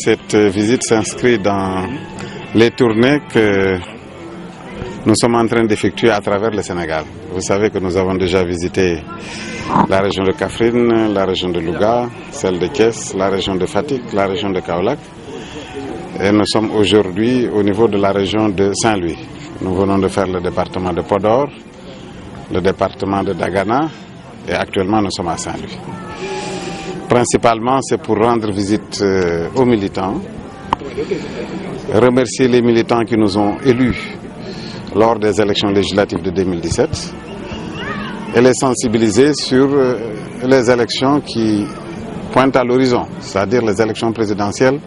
cette visite s'inscrit dans les tournées que nous sommes en train d'effectuer à travers le Sénégal. Vous savez que nous avons déjà visité la région de Kaffrine, la région de Louga, celle de Thiès, la région de Fatick, la région de Kaolack. Et nous sommes aujourd'hui au niveau de la région de Saint-Louis. Nous venons de faire le département de Podor, le département de Dagana et actuellement nous sommes à Saint-Louis. Principalement, c'est pour rendre visite aux militants, remercier les militants qui nous ont élus lors des élections législatives de 2017 et les sensibiliser sur les élections qui pointent à l'horizon, c'est-à-dire les élections présidentielles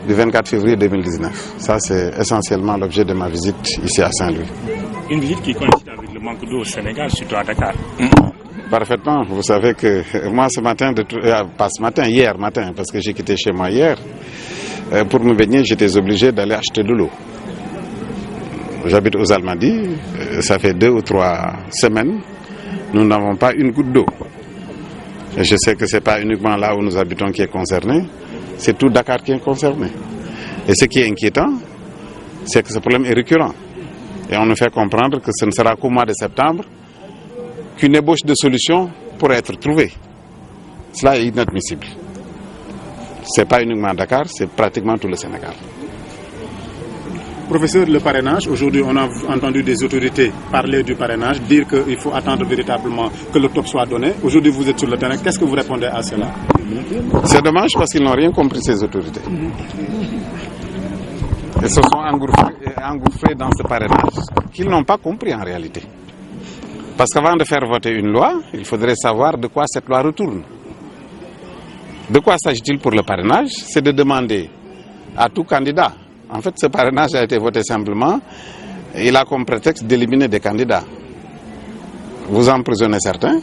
du 24 février 2019. Ça, c'est essentiellement l'objet de ma visite ici à Saint-Louis. Une visite qui coïncide avec le manque d'eau au Sénégal, surtout à Dakar. Parfaitement. Vous savez que moi ce matin, pas ce matin, hier matin, parce que j'ai quitté chez moi hier, pour me baigner, j'étais obligé d'aller acheter de l'eau. J'habite aux Almadies, ça fait 2 ou 3 semaines, nous n'avons pas une goutte d'eau. Et je sais que ce n'est pas uniquement là où nous habitons qui est concerné, c'est tout Dakar qui est concerné. Et ce qui est inquiétant, c'est que ce problème est récurrent. Et on nous fait comprendre que ce ne sera qu'au mois de septembre qu'une ébauche de solution pourrait être trouvée. Cela est inadmissible. Ce n'est pas uniquement Dakar, c'est pratiquement tout le Sénégal. Professeur, le parrainage, aujourd'hui on a entendu des autorités parler du parrainage, dire qu'il faut attendre véritablement que le top soit donné. Aujourd'hui vous êtes sur le terrain, qu'est-ce que vous répondez à cela? C'est dommage parce qu'ils n'ont rien compris, ces autorités. Ils se sont engouffrés dans ce parrainage qu'ils n'ont pas compris en réalité. Parce qu'avant de faire voter une loi, il faudrait savoir de quoi cette loi retourne. De quoi s'agit-il pour le parrainage? C'est de demander à tout candidat. En fait, ce parrainage a été voté simplement, il a comme prétexte d'éliminer des candidats. Vous emprisonnez certains,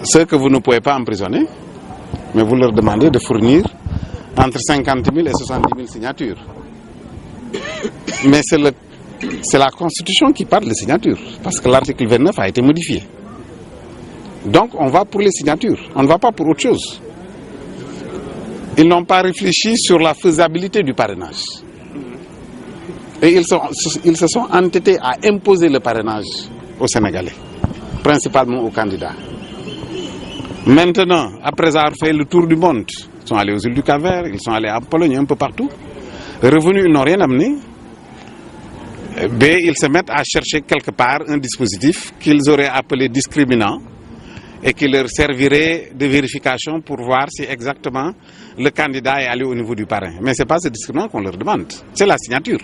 ceux que vous ne pouvez pas emprisonner, mais vous leur demandez de fournir entre 50 000 et 70 000 signatures. Mais c'est la Constitution qui parle de signatures, parce que l'article 29 a été modifié. Donc on va pour les signatures, on ne va pas pour autre chose. Ils n'ont pas réfléchi sur la faisabilité du parrainage. Et ils se sont entêtés à imposer le parrainage aux Sénégalais, principalement aux candidats. Maintenant, après avoir fait le tour du monde, ils sont allés aux îles du Cap-Vert, ils sont allés en Pologne, un peu partout. Revenus, ils n'ont rien amené. B, ils se mettent à chercher quelque part un dispositif qu'ils auraient appelé discriminant et qui leur servirait de vérification pour voir si exactement le candidat est allé au niveau du parrain. Mais ce n'est pas ce discriminant qu'on leur demande, c'est la signature.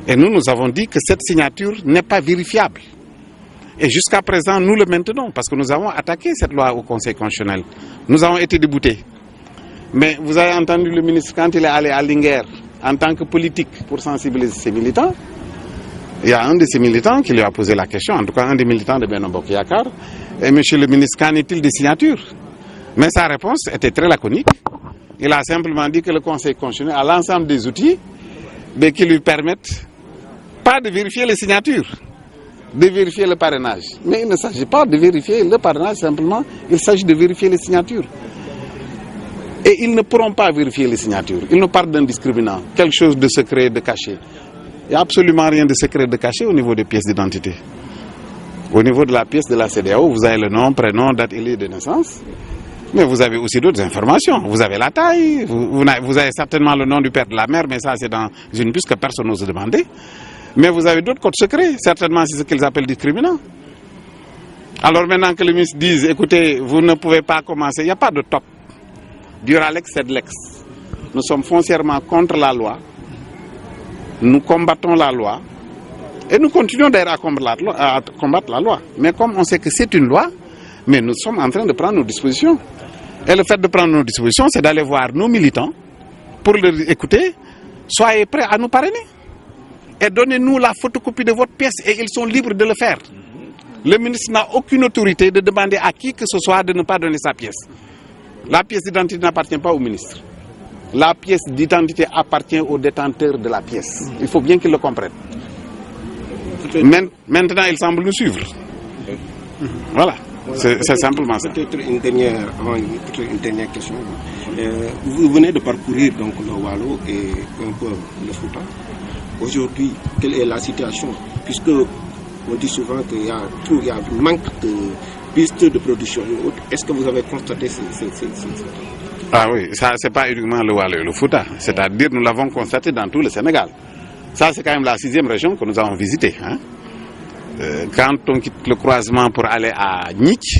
Et nous avons dit que cette signature n'est pas vérifiable. Et jusqu'à présent, nous le maintenons parce que nous avons attaqué cette loi au Conseil constitutionnel. Nous avons été déboutés. Mais vous avez entendu le ministre quand il est allé à Linguère en tant que politique pour sensibiliser ses militants. Il y a un de ces militants qui lui a posé la question, en tout cas un des militants de Benno Bokk Yakaar. Et monsieur le ministre, qu'en est-il des signatures? Mais sa réponse était très laconique. Il a simplement dit que le Conseil constitutionnel a l'ensemble des outils qui lui permettent pas de vérifier les signatures, de vérifier le parrainage. Mais il ne s'agit pas de vérifier le parrainage simplement, il s'agit de vérifier les signatures. Et ils ne pourront pas vérifier les signatures. Ils nous parlent d'un discriminant, quelque chose de secret, de caché. Il n'y a absolument rien de secret, de caché au niveau des pièces d'identité. Au niveau de la pièce de la CEDEAO, vous avez le nom, prénom, date et lieu de naissance. Mais vous avez aussi d'autres informations. Vous avez la taille, vous avez certainement le nom du père de la mère, mais ça c'est dans une puce que personne n'ose demander. Mais vous avez d'autres codes secrets, certainement c'est ce qu'ils appellent discriminant. Alors maintenant que le ministre dise, écoutez, vous ne pouvez pas commencer, il n'y a pas de top. Duralex, c'est de l'ex. Nous sommes foncièrement contre la loi. Nous combattons la loi. Et nous continuons d'ailleurs à combattre la loi. Mais comme on sait que c'est une loi, mais nous sommes en train de prendre nos dispositions. Et le fait de prendre nos dispositions, c'est d'aller voir nos militants pour leur dire, écoutez, soyez prêts à nous parrainer. Et donnez-nous la photocopie de votre pièce et ils sont libres de le faire. Le ministre n'a aucune autorité de demander à qui que ce soit de ne pas donner sa pièce. La pièce d'identité n'appartient pas au ministre. La pièce d'identité appartient au détenteur de la pièce. Il faut bien qu'il le comprenne. Maintenant, il semble nous suivre. Voilà. C'est simplement ça. Peut-être une dernière question. Vous venez de parcourir donc le Waalo et un peu le Fouta. Aujourd'hui, quelle est la situation? Puisque on dit souvent qu'il y a un manque de pistes de production et autres. Est-ce que vous avez constaté ces... Ah oui, ça c'est pas uniquement le Waalo et le Fouta. C'est-à-dire nous l'avons constaté dans tout le Sénégal. Ça c'est quand même la 6e région que nous avons visitée. Hein. Quand on quitte le croisement pour aller à Nich,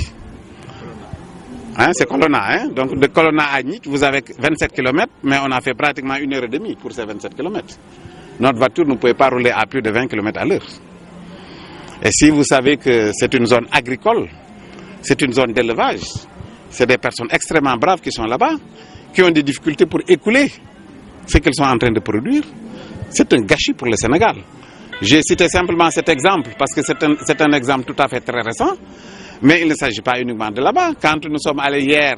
hein, c'est Colonna, hein? Donc de Colonna à Nich, vous avez 27 km, mais on a fait pratiquement 1h30 pour ces 27 km. Notre voiture ne pouvait pas rouler à plus de 20 km à l'heure. Et si vous savez que c'est une zone agricole, c'est une zone d'élevage, c'est des personnes extrêmement braves qui sont là-bas, qui ont des difficultés pour écouler ce qu'ils sont en train de produire, c'est un gâchis pour le Sénégal. J'ai cité simplement cet exemple parce que c'est un exemple tout à fait très récent, mais il ne s'agit pas uniquement de là-bas. Quand nous sommes allés hier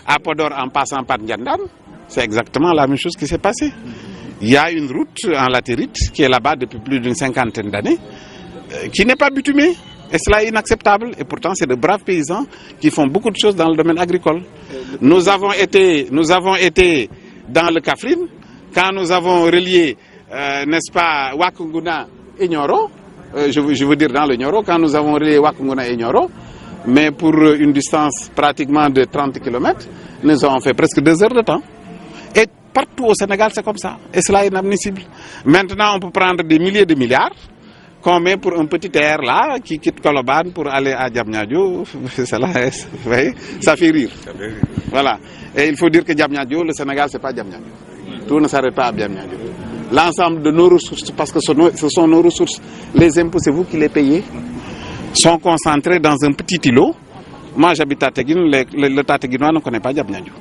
à Podor en passant par Ndiandane, c'est exactement la même chose qui s'est passée. Il y a une route en latérite qui est là-bas depuis plus d'une 50aine d'années, qui n'est pas bitumée. Et cela est inacceptable. Et pourtant, c'est de braves paysans qui font beaucoup de choses dans le domaine agricole. Nous avons été dans le Kaffrine, quand nous avons relié, n'est-ce pas, Wakunguna et Nioro, je veux dire dans le Nioro, quand nous avons relié Wakunguna et Nioro, mais pour une distance pratiquement de 30 km, nous avons fait presque 2 heures de temps. Et partout au Sénégal, c'est comme ça. Et cela est inadmissible. Maintenant, on peut prendre des milliers de milliards qu'on met pour un petit air là, qui quitte Colobane pour aller à Diamniadio. Ça fait rire. Voilà. Et il faut dire que Diamniadio, le Sénégal, c'est pas Diamniadio. Tout ne s'arrête pas à Diamniadio. L'ensemble de nos ressources, parce que ce sont nos ressources, les impôts, c'est vous qui les payez, sont concentrés dans un petit îlot. Moi, j'habite à Tateguine, le Tateguinois ne connaît pas Diamniadio.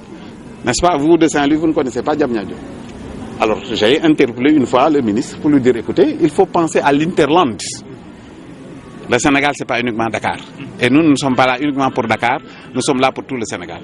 N'est-ce pas? Vous de Saint-Louis, vous ne connaissez pas Diamniadio. Alors, j'ai interpellé une fois le ministre pour lui dire, écoutez, il faut penser à l'interland. Le Sénégal, ce n'est pas uniquement Dakar. Et nous ne sommes pas là uniquement pour Dakar, nous sommes là pour tout le Sénégal.